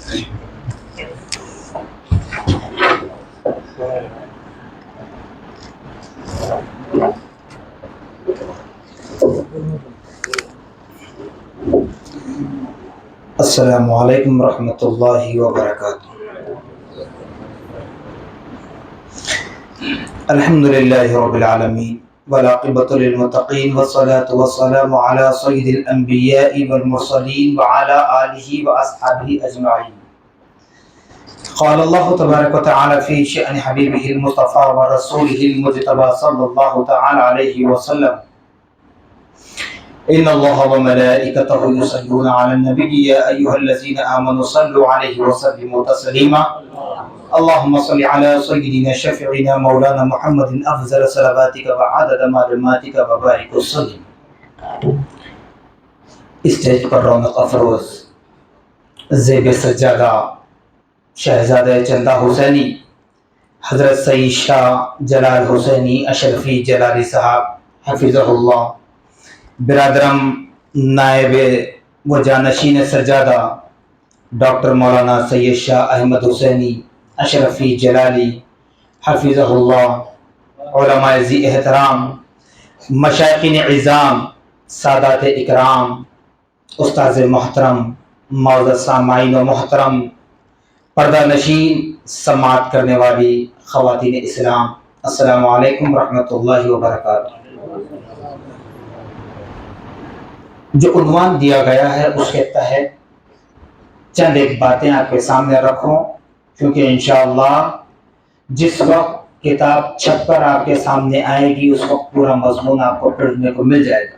السلام علیکم ورحمۃ اللہ وبرکاتہ۔ الحمد للہ رب العالمین والعاقبۃ للمتقین والصلاۃ والسلام علی سید الانبیاء والمرسلین وعلی آلہ واصحابہ اجمعین۔ قال اللہ تبارک وتعالی فی شأن حبیبہ المصطفى ورسولہ المجتبى صلی اللہ تعالی علیہ وسلم: ان اللہ وملائکتہ یصلون علی النبی یا ایھا الذین آمنوا صلوا علیہ وسلموا تسلیما۔ اللهم صل على سيدنا شفيعنا مولانا محمد افضل صلواتك وعدد معلوماتك وبارك وسلم۔ اسٹیج پر رونق افروز زیب سجادہ شہزادہ چندہ حسینی حضرت سید شاہ جلال حسینی اشرفی جلالی صاحب حفظہ اللہ، برادرم نائب و جانشین سجادہ ڈاکٹر مولانا سید شاہ احمد حسینی اشرفی جلالی حفظہ اللہ، علماء ذی احترام، مشائخین عظام، سادات اکرام، استاذ محترم، معزز سامعین و محترم، پردہ نشین، سماعت کرنے والی خواتین اسلام، السلام علیکم ورحمۃ اللہ وبرکاتہ۔ جو عنوان دیا گیا ہے اس کے تحت چند ایک باتیں آپ کے سامنے رکھوں، کیونکہ انشاءاللہ جس وقت کتاب چھپ کر آپ کے سامنے آئے گی اس وقت پورا مضمون آپ کو پڑھنے کو مل جائے گا۔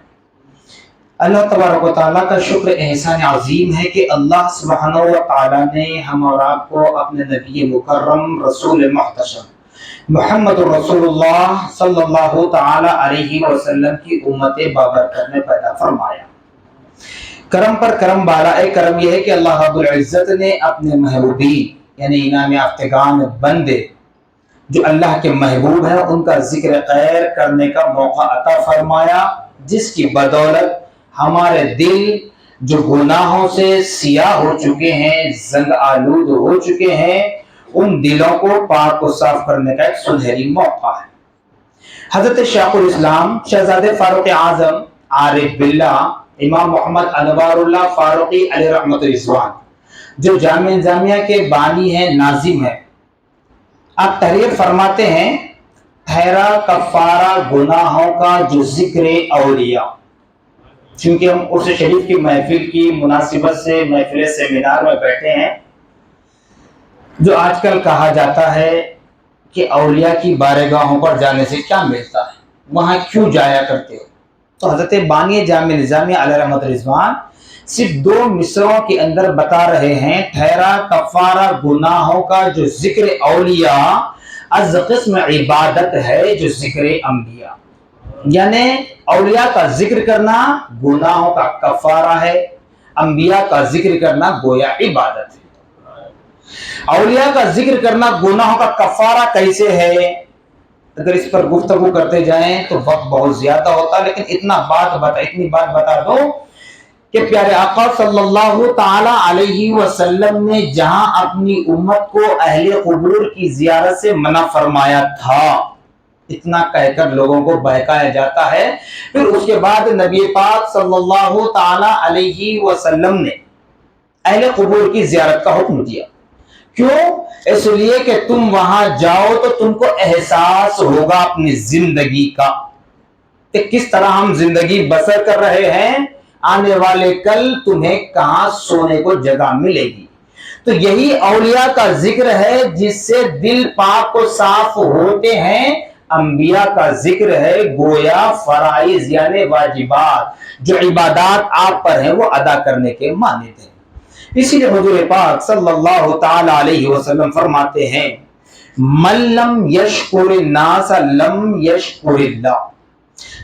اللہ تبارک و تعالیٰ کا شکر احسان عظیم ہے کہ اللہ سبحانہ و تعالیٰ نے ہم اور آپ کو اپنے نبی مکرم رسول محتشم محمد رسول اللہ صلی اللہ تعالی علیہ وسلم کی امت بابرکت میں پیدا فرمایا۔ کرم پر کرم بالا کرم یہ ہے کہ اللہ رب العزت نے اپنے محبوبین یعنی انعام یافتگان بندے جو اللہ کے محبوب ہیں ان کا ذکر خیر کرنے کا موقع عطا فرمایا، جس کی بدولت ہمارے دل جو گناہوں سے سیاہ ہو چکے ہیں، زنگ آلود ہو چکے ہیں، ان دلوں کو پاک و صاف کرنے کا ایک سنہری موقع ہے۔ حضرت شیخ الاسلام شہزادہ فاروق اعظم عارف باللہ امام محمد انوار اللہ فاروقی علیہ رحمت رضوان، جو جامع نظامیہ کے بانی ہیں، ناظم ہیں، آپ تحریر فرماتے ہیں: ٹھہرا کفارہ گناہوں کا جو ذکر اولیاء۔ چونکہ ہم عرس شریف کی محفل کی مناسبت سے محفل سیمینار میں بیٹھے ہیں، جو آج کل کہا جاتا ہے کہ اولیاء کی بارگاہوں پر جانے سے کیا ملتا ہے، وہاں کیوں جایا کرتے ہو؟ تو حضرت بانی جامع نظامیہ علیہ رحمت رضوان صرف 2 مصرعوں کے اندر بتا رہے ہیں: ٹھہرا کفارہ گناہوں کا جو ذکر اولیاء از قسم عبادت ہے جو ذکر انبیاء۔ یعنی اولیاء کا ذکر کرنا گناہوں کا کفارہ ہے، انبیاء کا ذکر کرنا گویا عبادت ہے۔ اولیاء کا ذکر کرنا گناہوں کا کفارہ کیسے ہے؟ اگر اس پر گفتگو کرتے جائیں تو وقت بہت زیادہ ہوتا، لیکن اتنی بات بتا دو کہ پیارے آقا صلی اللہ تعالی علیہ وسلم نے جہاں اپنی امت کو اہل قبور کی زیارت سے منع فرمایا تھا، اتنا کہہ کر لوگوں کو بہکایا جاتا ہے، پھر اس کے بعد نبی پاک صلی اللہ تعالی علیہ وسلم نے اہل قبور کی زیارت کا حکم دیا۔ کیوں؟ اس لیے کہ تم وہاں جاؤ تو تم کو احساس ہوگا اپنی زندگی کا کہ کس طرح ہم زندگی بسر کر رہے ہیں، آنے والے کل تمہیں کہاں سونے کو جگہ ملے گی۔ تو یہی اولیاء کا ذکر ہے جس سے دل پاک و صاف ہوتے ہیں۔ انبیاء کا ذکر ہے گویا فرائض یعنی واجبات، جو عبادات آپ پر ہیں وہ ادا کرنے کے مانند ہیں۔ اسی لیے حضور پاک صلی اللہ تعالی علیہ وسلم فرماتے ہیں: من لم یشکر الناس لم یشکر اللہ۔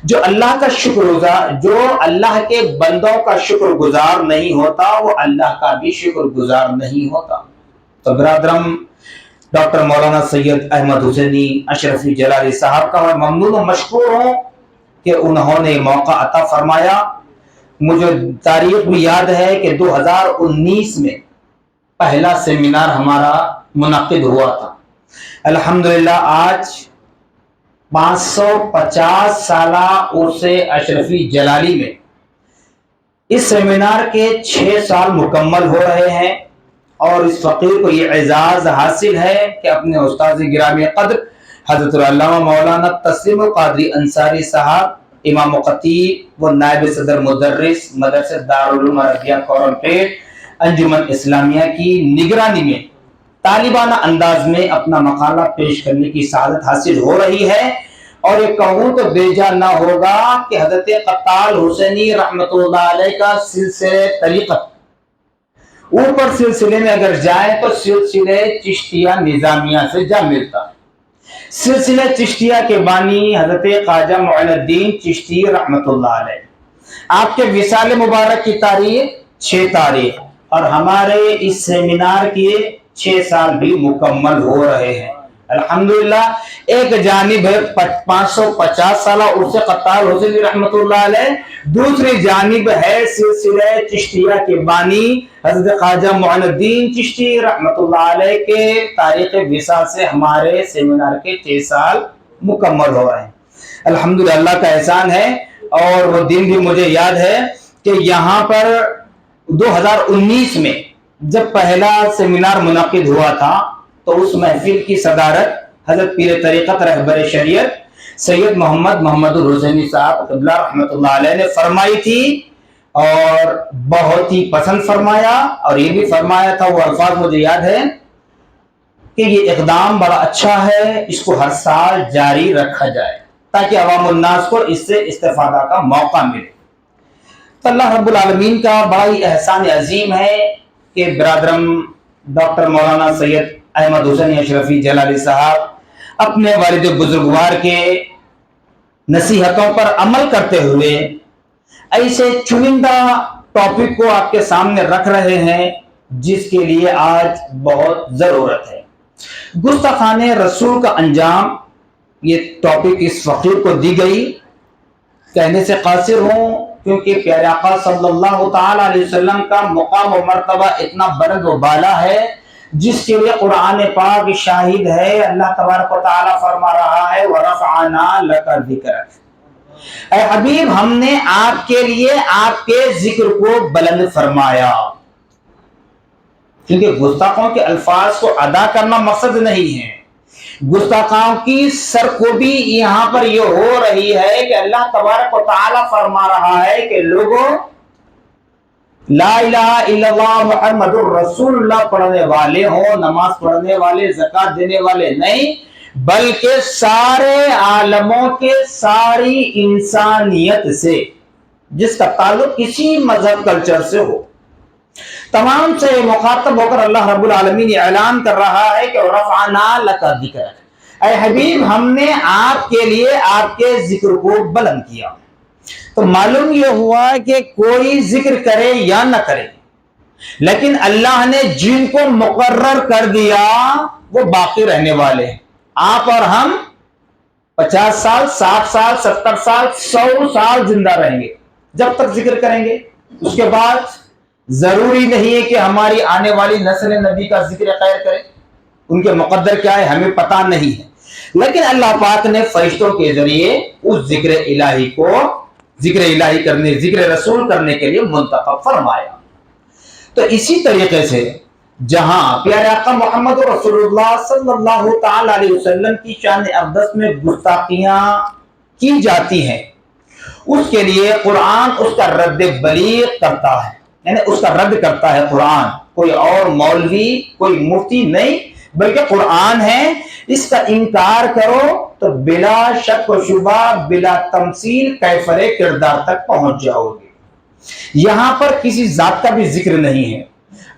جو اللہ کا شکر گزار، جو اللہ کے بندوں کا شکر گزار نہیں ہوتا، وہ اللہ کا بھی شکر گزار نہیں ہوتا۔ تو برادرم ڈاکٹر مولانا سید احمد حسینی اشرفی جلالی صاحب کا میں ممنون و مشکور ہوں کہ انہوں نے موقع عطا فرمایا۔ مجھے تاریخ بھی یاد ہے کہ 2019 میں پہلا سیمینار ہمارا منعقد ہوا تھا۔ الحمدللہ آج 550 سالہ عرس اشرفی جلالی میں اس سیمینار کے 6 سال مکمل ہو رہے ہیں، اور اس فقیر کو یہ اعزاز حاصل ہے کہ اپنے استاذ گرامی قدر حضرت علامہ مولانا تسلیم القادری انصاری صاحب، امام و خطیب و نائب صدر مدرس مدرسہ دارالعلوم عربیہ کورنپیٹ انجمن اسلامیہ کی نگرانی میں طالبانہ انداز میں اپنا مقالہ پیش کرنے کی سعادت حاصل ہو رہی ہے۔ اور یہ کہوں تو بیجا نہ ہوگا کہ حضرت قتال حسینی رحمت اللہ علیہ کا سلسلہ طریقت، اوپر سلسلے میں اگر جائیں تو سلسلہ چشتیہ نظامیہ سے جا ملتا ہے۔ سلسلہ چشتیہ کے بانی حضرت خواجہ معین الدین چشتی رحمت اللہ علیہ، آپ کے وصال مبارک کی تاریخ 6 تاریخ، اور ہمارے اس سیمینار کے 6 سال بھی مکمل ہو رہے ہیں۔ الحمدللہ ایک جانب ہے 550 سالہ عرس قتال حسینی رحمت اللہ علیہ، دوسری جانب ہے سلسلہ چشتیہ کے بانی حضرت خواجہ معین الدین چشتی رحمت اللہ علیہ کے تاریخ وصال سے ہمارے سیمینار کے 6 سال مکمل ہو رہے ہیں۔ الحمدللہ اللہ کا احسان ہے، اور وہ دن بھی مجھے یاد ہے کہ یہاں پر 2019 میں جب پہلا سیمینار منعقد ہوا تھا تو اس محفل کی صدارت حضرت پیر طریقت رہبر شریعت سید محمد الحسینی صاحب قبلہ رحمت اللہ علیہ نے فرمائی تھی، اور بہت ہی پسند فرمایا، اور یہ بھی فرمایا تھا، وہ الفاظ مجھے یاد ہے کہ یہ اقدام بڑا اچھا ہے، اس کو ہر سال جاری رکھا جائے تاکہ عوام الناس کو اس سے استفادہ کا موقع ملے۔ تو اللہ رب العالمین کا بڑا ہی احسان عظیم ہے کہ برادرم ڈاکٹر مولانا سید احمد حسین اشرفی جلالی صاحب اپنے والد بزرگوار کے نصیحتوں پر عمل کرتے ہوئے ایسے چنندہ ٹاپک کو آپ کے سامنے رکھ رہے ہیں جس کے لیے آج بہت ضرورت ہے۔ گستاخان رسول کا انجام، یہ ٹاپک اس فقیر کو دی گئی، کہنے سے قاصر ہوں کیونکہ پیارے آقا صلی اللہ تعالی علیہ وسلم کا مقام و مرتبہ اتنا بلند و بالا ہے جس کے لیے قرآن پاک شاہد ہے۔ اللہ تبارک و تعالی فرما رہا ہے وَرَفَعْنَا لَكَ ذِكْرَكَ، اے حبیب ہم نے آپ کے لیے آپ کے ذکر کو بلند فرمایا۔ کیونکہ گستاخوں کے الفاظ کو ادا کرنا مقصد نہیں ہے، گستاخوں کی سرکوبی یہاں پر یہ ہو رہی ہے کہ اللہ تبارک و تعالی فرما رہا ہے کہ لوگوں لا الہ الا اللہ محمد الرسول اللہ پڑھنے والے ہوں، نماز پڑھنے والے، زکوٰۃ دینے والے نہیں، بلکہ سارے عالموں کے ساری انسانیت سے جس کا تعلق کسی مذہب کلچر سے ہو، تمام سے مخاطب ہو کر اللہ رب العالمین یہ اعلان کر رہا ہے کہ رفعنا لک ذکرک، اے حبیب ہم نے آپ کے لیے آپ کے ذکر کو بلند کیا۔ تو معلوم یہ ہوا کہ کوئی ذکر کرے یا نہ کرے، لیکن اللہ نے جن کو مقرر کر دیا وہ باقی رہنے والے ہیں۔ آپ اور ہم 50 سال، 60 سال، 70 سال، 100 سال زندہ رہیں گے جب تک ذکر کریں گے۔ اس کے بعد ضروری نہیں ہے کہ ہماری آنے والی نسل نبی کا ذکر خیر کرے، ان کے مقدر کیا ہے ہمیں پتہ نہیں ہے، لیکن اللہ پاک نے فرشتوں کے ذریعے اس ذکر الہی کو ذکر الہی کرنے، ذکر رسول کرنے کے لیے منتخب فرمایا۔ تو اسی طریقے سے جہاں پیارے آقا محمد رسول اللہ صلی اللہ تعالی علیہ وسلم کی شان اقدس میں گستاخیاں کی جاتی ہیں، اس کے لیے قرآن اس کا رد بلیغ کرتا ہے، یعنی اس کا رد کرتا ہے قرآن، کوئی اور مولوی، کوئی مفتی نہیں، بلکہ قرآن ہے۔ اس کا انکار کرو تو بلا شک و شبہ، بلا تمثیل کیفر کردار تک پہنچ جاؤ گے۔ یہاں پر کسی ذات کا بھی ذکر نہیں ہے۔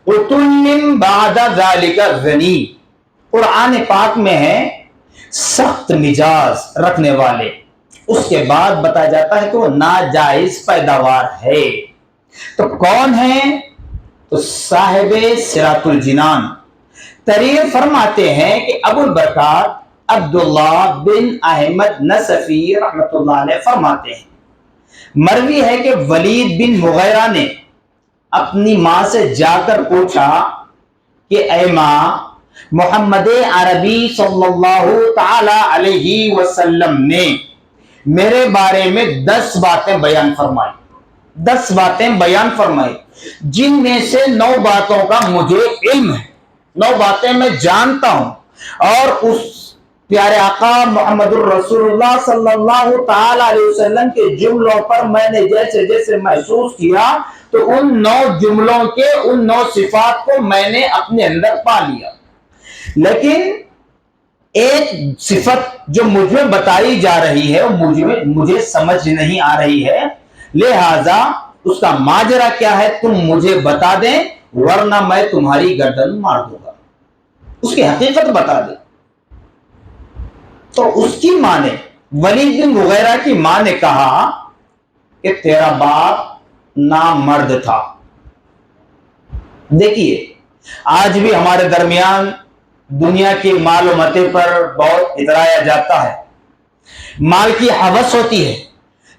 عُتُلٍّ بَعْدَ ذَلِكَ زَنِيمٍ، قرآن پاک میں ہے سخت مزاج رکھنے والے، اس کے بعد بتایا جاتا ہے کہ وہ ناجائز پیداوار ہے۔ تو کون ہے؟ تو صاحب صراط الجنان تحریر فرماتے ہیں کہ ابو البرکات عبداللہ بن احمد نصفی رحمت اللہ علیہ فرماتے ہیں، مروی ہے کہ ولید بن مغیرہ نے اپنی ماں سے جا کر پوچھا کہ اے ماں محمد عربی صلی اللہ تعالی علیہ وسلم نے میرے بارے میں 10 باتیں بیان فرمائی، 10 باتیں بیان فرمائی، جن میں سے 9 باتوں کا مجھے علم ہے، 9 باتیں میں جانتا ہوں، اور اس پیارے آقا محمد الرسول اللہ صلی اللہ تعالی علیہ وسلم کے جملوں پر میں نے جیسے جیسے محسوس کیا تو ان 9 جملوں کے ان 9 صفات کو میں نے اپنے اندر پا لیا، لیکن ایک صفت جو مجھے بتائی جا رہی ہے مجھے سمجھ نہیں آ رہی ہے، لہذا اس کا ماجرا کیا ہے تم مجھے بتا دیں ورنہ میں تمہاری گردن مار دوں گا، اس کی حقیقت بتا دیں۔ تو اس کی ماں نے، ولید بن مغیرہ کی ماں نے کہا کہ تیرا باپ نامرد تھا۔ دیکھیے آج بھی ہمارے درمیان دنیا کی مال و متے پر بہت اترایا جاتا ہے، مال کی ہوس ہوتی ہے،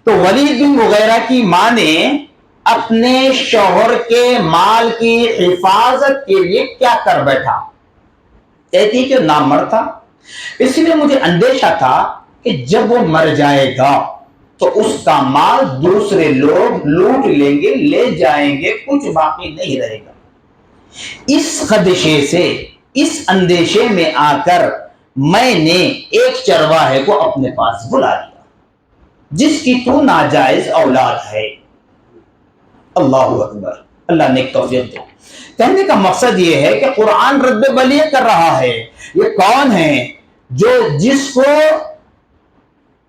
تو ولید بن مغیرہ کی ماں نے اپنے شوہر کے مال کی حفاظت کے لیے کیا کر بیٹھا، کہتی کہ نامرد تھا، اس لیے مجھے اندیشہ تھا کہ جب وہ مر جائے گا تو اس کا مال دوسرے لوگ لوٹ لیں گے، لے جائیں گے، کچھ باقی نہیں رہے گا۔ اس خدشے سے، اس اندیشے میں آ کر میں نے ایک چرواہے کو اپنے پاس بلا لیا جس کی تو ناجائز اولاد ہے۔ اللہ اکبر، اللہ نے توفیق دے۔ کہنے کا مقصد یہ ہے کہ قرآن رد بلیغ کر رہا ہے، یہ کون ہے جس کو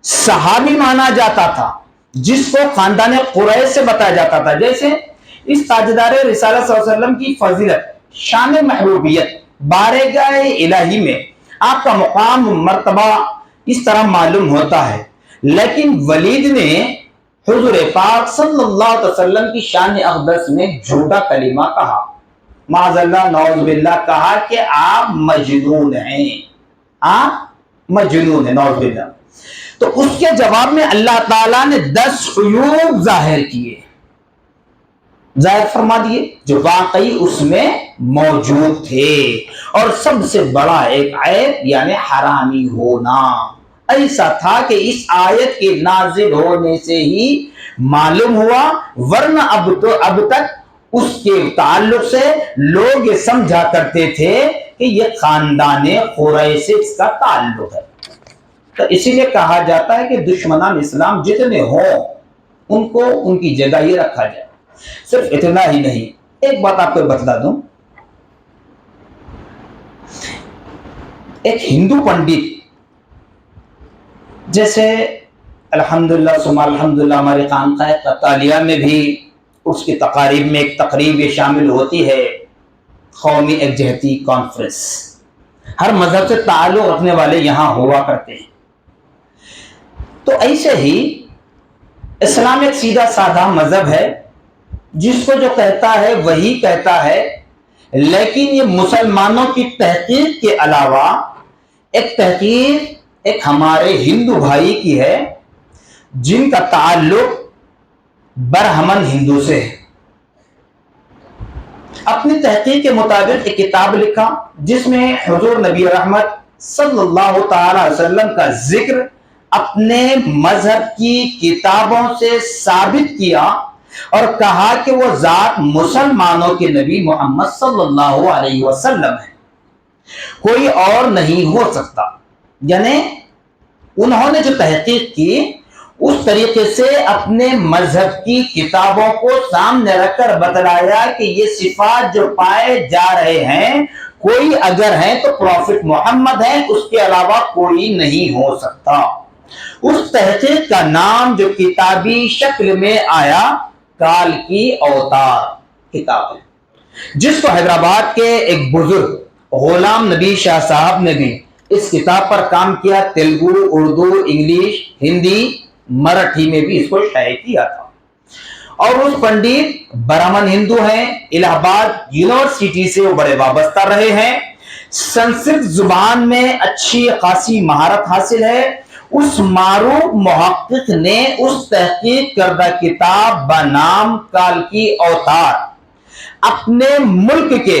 صحابی مانا جاتا تھا، جس کو خاندان قریش سے بتایا جاتا تھا، جیسے اس تاجدار رسالت صلی اللہ علیہ وسلم کی فضیلت، شان محبوبیت، بارگاہ الہی میں آپ کا مقام مرتبہ اس طرح معلوم ہوتا ہے، لیکن ولید نے حضور پاک صلی اللہ علیہ وسلم کی شان اقدس میں جھوٹا کلمہ کہا، معاذ اللہ نعوذ باللہ، کہا کہ آپ مجنون ہیں، آپ مجنون ہیں، نعوذ باللہ۔ تو اس کے جواب میں اللہ تعالیٰ نے 10 عیوب ظاہر کیے، ظاہر فرما دیے جو واقعی اس میں موجود تھے، اور سب سے بڑا ایک عیب یعنی حرامی ہونا ایسا تھا کہ اس آیت کے نازل ہونے سے ہی معلوم ہوا، ورنہ اب تک اس کے تعلق سے لوگ یہ سمجھا کرتے تھے کہ یہ خاندان قریش سے اس کا تعلق ہے۔ تو اسی لیے کہا جاتا ہے کہ دشمنان اسلام جتنے ہوں ان کو ان کی جگہ ہی رکھا جائے۔ صرف اتنا ہی نہیں، ایک بات آپ کو بتلا دوں، ایک ہندو پنڈت، جیسے الحمدللہ ثم الحمدللہ ہماری خانقاہ قطالیہ میں بھی اس کی تقاریب میں ایک تقریب یہ شامل ہوتی ہے، قومی یکجہتی کانفرنس، ہر مذہب سے تعلق رکھنے والے یہاں ہوا کرتے ہیں۔ تو ایسے ہی اسلام ایک سیدھا سادہ مذہب ہے، جس کو جو کہتا ہے وہی کہتا ہے، لیکن یہ مسلمانوں کی تحقیق کے علاوہ ایک تحقیق ایک ہمارے ہندو بھائی کی ہے جن کا تعلق برہمن ہندو سے ہے۔ اپنی تحقیق کے مطابق ایک کتاب لکھا جس میں حضور نبی رحمت صلی اللہ تعالی علیہ وسلم کا ذکر اپنے مذہب کی کتابوں سے ثابت کیا اور کہا کہ وہ ذات مسلمانوں کے نبی محمد صلی اللہ علیہ وسلم ہے، کوئی اور نہیں ہو سکتا۔ یعنی انہوں نے جو تحقیق کی اس طریقے سے اپنے مذہب کی کتابوں کو سامنے رکھ کر بتلایا کہ یہ صفات جو پائے جا رہے ہیں کوئی اگر ہیں تو پروفٹ محمد ہیں، اس کے علاوہ کوئی نہیں ہو سکتا۔ اس تحقیق کا نام جو کتابی شکل میں آیا کال کی اوتار کتاب ہے، جس کو حیدرآباد کے ایک بزرگ غلام نبی شاہ صاحب نے بھی اس کتاب پر کام کیا، تیلگو، اردو، انگلش، ہندی، مراٹھی میں بھی اس کو شائع کیا تھا۔ اور اس پنڈت برہمن ہندو ہیں، الہ آباد یونیورسٹی سے وہ بڑے وابستہ رہے ہیں، سنسکرت زبان میں اچھی خاصی مہارت حاصل ہے۔ اس معروف محقق نے اس تحقیق کردہ کتاب بنام کال کی اوتار اپنے ملک کے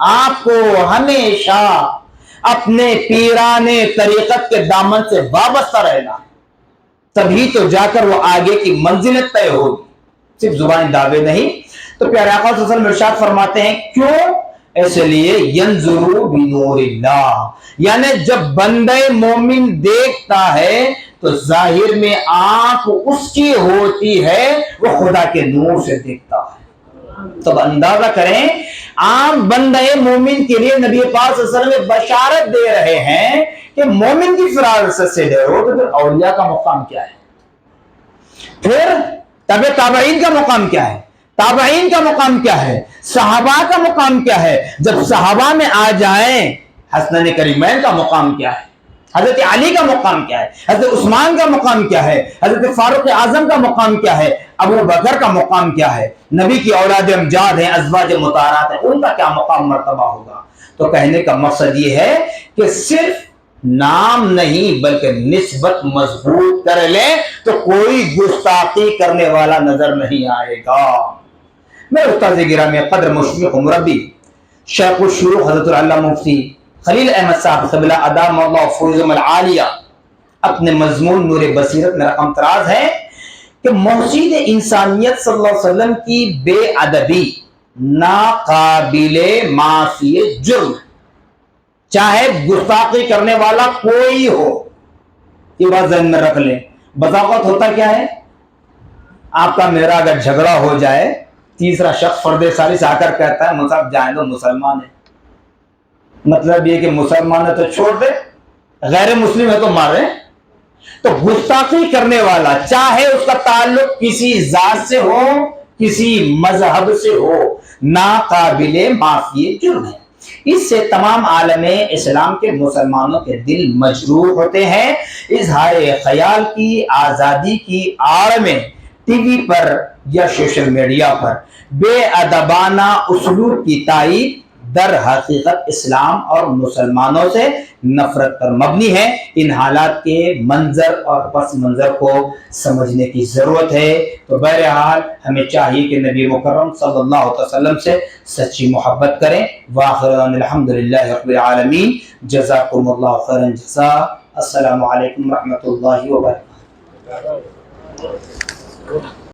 آپ کو ہمیشہ اپنے پیرانے طریقت کے دامن سے وابستہ رہنا، تبھی تو جا کر وہ آگے کی منزلت طے ہوگی، صرف زبان دعوے نہیں۔ تو پیارے آقا صلی اللہ علیہ وسلم ارشاد فرماتے ہیں کیوں؟ اس لیے ینظروا بنور اللہ، یعنی جب بندے مومن دیکھتا ہے تو ظاہر میں آنکھ اس کی ہوتی ہے، وہ خدا کے نور سے دیکھتا ہے۔ تو اندازہ کریں، عام بندے مومن کے لیے نبی پاک صلی اللہ علیہ وسلم بشارت دے رہے ہیں کہ مومن کی فراست سے ڈرو، تو پھر اولیاء کا مقام کیا ہے؟ پھر تابعین کا مقام کیا ہے؟ تابعین کا مقام کیا ہے؟ صحابہ کا مقام کیا ہے؟ جب صحابہ میں آ جائیں، حسنین کریمین کا مقام کیا ہے؟ حضرت علی کا مقام کیا ہے؟ حضرت عثمان کا مقام کیا ہے؟ حضرت فاروق اعظم کا مقام کیا ہے؟ ابو بکر کا مقام کیا ہے؟ نبی کی اولاد امجاد ہیں، ازواج مطہرات ہیں، ان کا کیا مقام مرتبہ ہوگا؟ تو کہنے کا مقصد یہ ہے کہ صرف نام نہیں بلکہ نسبت مضبوط کر لیں تو کوئی گستاخی کرنے والا نظر نہیں آئے گا۔ میں استاد گرامی قدر مشفق مربی شیخ الشیوخ حضرت العلامہ مفتی خلیل احمد صاحب قبلہ ادام اللہ فروزهم العالیہ اپنے مضمون نور بصیرت میں رقم تراز ہے کہ محسن انسانیت صلی اللہ علیہ وسلم کی بے ادبی ناقابل معافی جرم، چاہے گستاخی کرنے والا کوئی ہو، یہ بات ذہن میں رکھ لیں۔ بذاوقت ہوتا کیا ہے، آپ کا میرا اگر جھگڑا ہو جائے، تیسرا شخص فرد ثالث آ کر کہتا ہے مصعب جائیں دو، مسلمان ہے، مطلب یہ کہ مسلمان ہے تو چھوڑ دے، غیر مسلم ہے تو مارے۔ تو گستاخی کرنے والا چاہے اس کا تعلق کسی ذات سے ہو، کسی مذہب سے ہو، ناقابل معافی جرم ہے۔ اس سے تمام عالم اسلام کے مسلمانوں کے دل مجروح ہوتے ہیں۔ اظہار خیال کی آزادی کی آڑ میں ٹی وی پر یا سوشل میڈیا پر بے ادبانہ اسلوب کی تائید در حقیقت اسلام اور مسلمانوں سے نفرت پر مبنی ہے۔ ان حالات کے منظر اور پس منظر کو سمجھنے کی ضرورت ہے۔ تو بہرحال ہمیں چاہیے کہ نبی مکرم صلی اللہ علیہ وسلم سے سچی محبت کریں۔ وآخر الحمدللہ رب العالمین، جزاکم اللہ خیرا جزا۔ السلام علیکم ورحمۃ اللہ وبرکاتہ۔